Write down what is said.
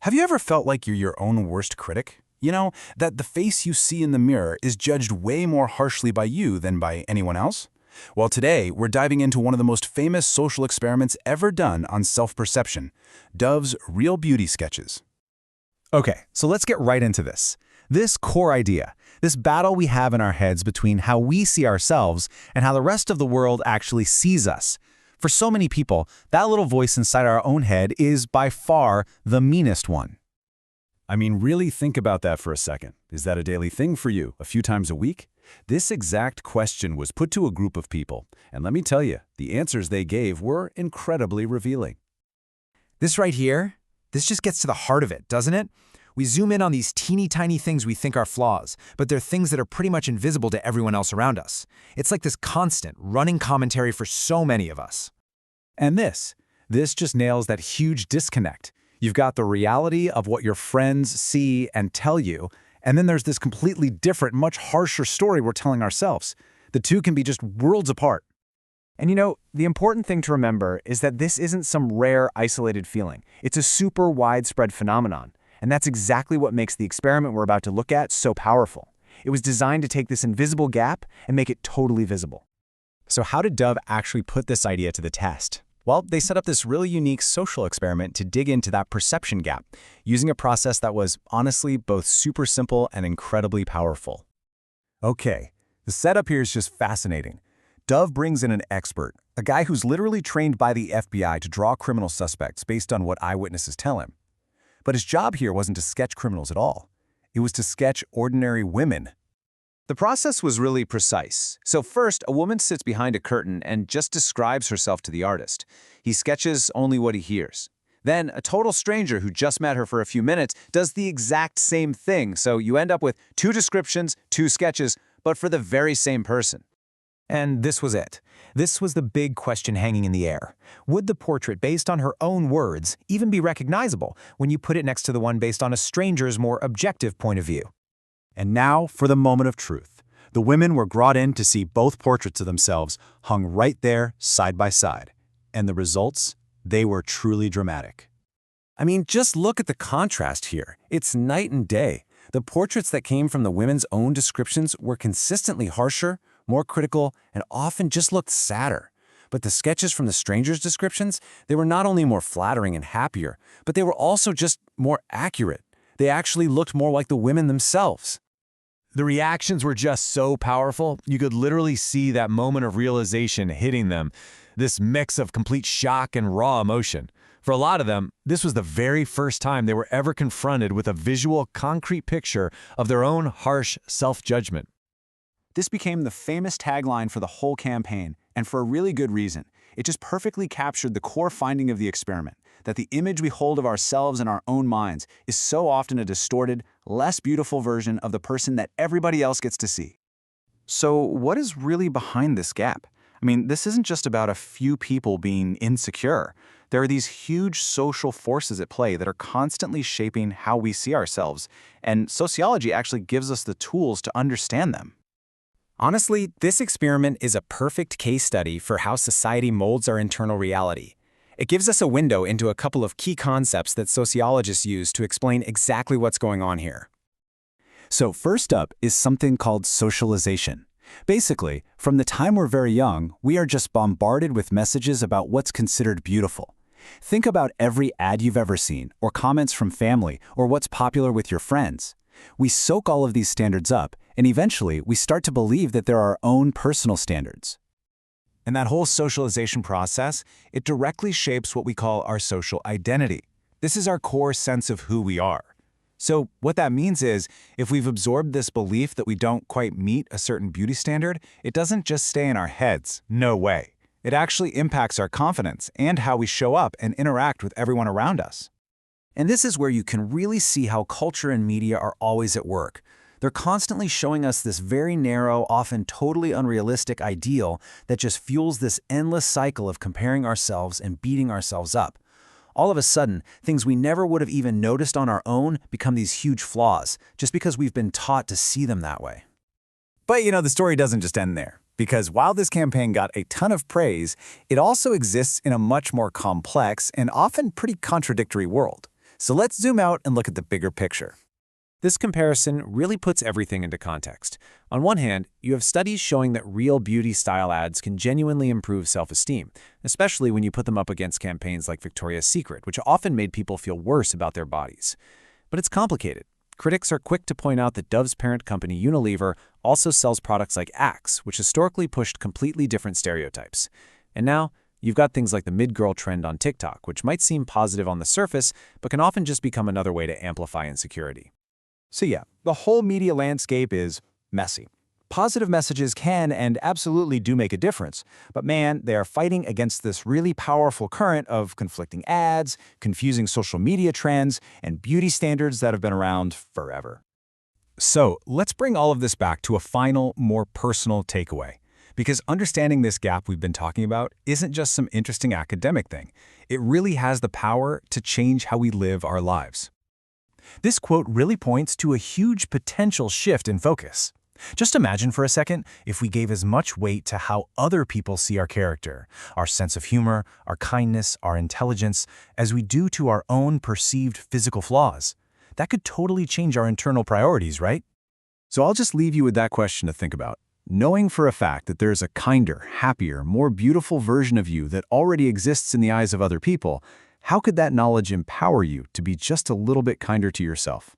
Have you ever felt like you're your own worst critic? You know, that the face you see in the mirror is judged way more harshly by you than by anyone else? Well, today, we're diving into one of the most famous social experiments ever done on self-perception, Dove's Real Beauty Sketches. Okay, so let's get right into this. This core idea, this battle we have in our heads between how we see ourselves and how the rest of the world actually sees us. For so many people, that little voice inside our own head is by far the meanest one. I mean, really think about that for a second. Is that a daily thing for you, a few times a week? This exact question was put to a group of people, and let me tell you, the answers they gave were incredibly revealing. This right here, this just gets to the heart of it, doesn't it? We zoom in on these teeny tiny things we think are flaws, but they're things that are pretty much invisible to everyone else around us. It's like this constant, running commentary for so many of us. And this just nails that huge disconnect. You've got the reality of what your friends see and tell you, and then there's this completely different, much harsher story we're telling ourselves. The two can be just worlds apart. And you know, the important thing to remember is that this isn't some rare, isolated feeling. It's a super widespread phenomenon. And that's exactly what makes the experiment we're about to look at so powerful. It was designed to take this invisible gap and make it totally visible. So how did Dove actually put this idea to the test? Well, they set up this really unique social experiment to dig into that perception gap, using a process that was, honestly, both super simple and incredibly powerful. Okay, the setup here is just fascinating. Dove brings in an expert, a guy who's literally trained by the FBI to draw criminal suspects based on what eyewitnesses tell him. But his job here wasn't to sketch criminals at all. It was to sketch ordinary women. The process was really precise. So first, a woman sits behind a curtain and just describes herself to the artist. He sketches only what he hears. Then, a total stranger who just met her for a few minutes does the exact same thing, so you end up with two descriptions, two sketches, but for the very same person. And this was it. This was the big question hanging in the air. Would the portrait based on her own words even be recognizable when you put it next to the one based on a stranger's more objective point of view? And now for the moment of truth. The women were brought in to see both portraits of themselves hung right there, side by side. And the results? They were truly dramatic. I mean, just look at the contrast here. It's night and day. The portraits that came from the women's own descriptions were consistently harsher, more critical, and often just looked sadder. But the sketches from the strangers' descriptions, they were not only more flattering and happier, but they were also just more accurate. They actually looked more like the women themselves. The reactions were just so powerful, you could literally see that moment of realization hitting them, this mix of complete shock and raw emotion. For a lot of them, this was the very first time they were ever confronted with a visual, concrete picture of their own harsh self-judgment. This became the famous tagline for the whole campaign, and for a really good reason. It just perfectly captured the core finding of the experiment, that the image we hold of ourselves in our own minds is so often a distorted, less beautiful version of the person that everybody else gets to see. So what is really behind this gap? I mean, this isn't just about a few people being insecure. There are these huge social forces at play that are constantly shaping how we see ourselves, and sociology actually gives us the tools to understand them. Honestly, this experiment is a perfect case study for how society molds our internal reality. It gives us a window into a couple of key concepts that sociologists use to explain exactly what's going on here. So first up is something called socialization. Basically, from the time we're very young, we are just bombarded with messages about what's considered beautiful. Think about every ad you've ever seen, or comments from family, or what's popular with your friends. We soak all of these standards up, and eventually we start to believe that they're our own personal standards. And that whole socialization process, it directly shapes what we call our social identity. This is our core sense of who we are. So what that means is, if we've absorbed this belief that we don't quite meet a certain beauty standard, it doesn't just stay in our heads. No way. It actually impacts our confidence and how we show up and interact with everyone around us. And this is where you can really see how culture and media are always at work. They're constantly showing us this very narrow, often totally unrealistic ideal that just fuels this endless cycle of comparing ourselves and beating ourselves up. All of a sudden, things we never would have even noticed on our own become these huge flaws, just because we've been taught to see them that way. But you know, the story doesn't just end there. Because while this campaign got a ton of praise, it also exists in a much more complex and often pretty contradictory world. So let's zoom out and look at the bigger picture. This comparison really puts everything into context. On one hand, you have studies showing that real beauty style ads can genuinely improve self-esteem, especially when you put them up against campaigns like Victoria's Secret, which often made people feel worse about their bodies. But it's complicated. Critics are quick to point out that Dove's parent company Unilever also sells products like Axe, which historically pushed completely different stereotypes. And now, you've got things like the mid-girl trend on TikTok, which might seem positive on the surface, but can often just become another way to amplify insecurity. So yeah, the whole media landscape is messy. Positive messages can and absolutely do make a difference, but man, they are fighting against this really powerful current of conflicting ads, confusing social media trends, and beauty standards that have been around forever. So let's bring all of this back to a final, more personal takeaway. Because understanding this gap we've been talking about isn't just some interesting academic thing. It really has the power to change how we live our lives. This quote really points to a huge potential shift in focus. Just imagine for a second if we gave as much weight to how other people see our character, our sense of humor, our kindness, our intelligence, as we do to our own perceived physical flaws. That could totally change our internal priorities, right? So I'll just leave you with that question to think about. Knowing for a fact that there's a kinder, happier, more beautiful version of you that already exists in the eyes of other people, how could that knowledge empower you to be just a little bit kinder to yourself?